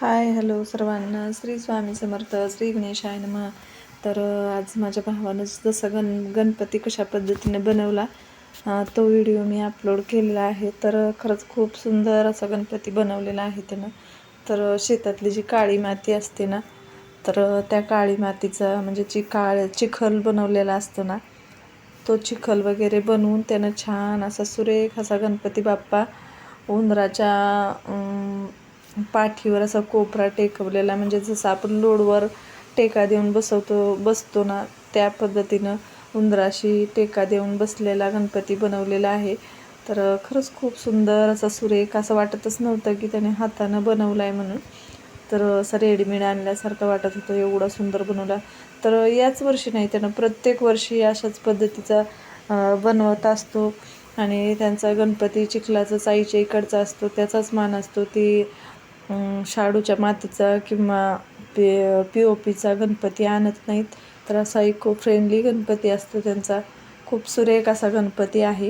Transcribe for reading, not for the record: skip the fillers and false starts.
Hi hello सर्वांना श्री स्वामी समर्थ श्री गणेशाय नमः. तर आज माझ्या भावानं जसं गणपती कशा पद्धतीने बनवला तो व्हिडिओ मी अपलोड केलेला आहे. तर खरंच खूप सुंदर असा गणपती बनवलेला आहे त्यानं. तर शेतातली जी काळी माती असते ना, तर त्या काळी मातीचा म्हणजे चिखल बनवलेला असतो ना, तो चिखल वगैरे बनवून त्यानं छान असा सुरेख असा गणपती बाप्पा उंदराच्या पाठीवर असा कोपरा टेकवलेला, म्हणजे जसं आपण लोडवर टेका देऊन बसतो ना, त्या पद्धतीनं उंदराशी टेका देऊन बसलेला गणपती बनवलेला आहे. तर खरंच खूप सुंदर असा सुरेख, असं वाटतच नव्हतं की त्याने हातानं बनवला आहे म्हणून. तर असं रेडीमेड आणल्यासारखं वाटत होतं, एवढा सुंदर बनवला. तर याच वर्षी नाही, त्यानं प्रत्येक वर्षी अशाच पद्धतीचा बनवत असतो. आणि त्यांचा गणपती चिखलाचाच आईच्या इकडचा असतो, त्याचाच मान असतो. ती शाडूच्या मातीचा किंवा POPचा गणपती आणत नाहीत. तर असा इको फ्रेंडली गणपती असतो त्यांचा. खूप सुरेख असा गणपती आहे.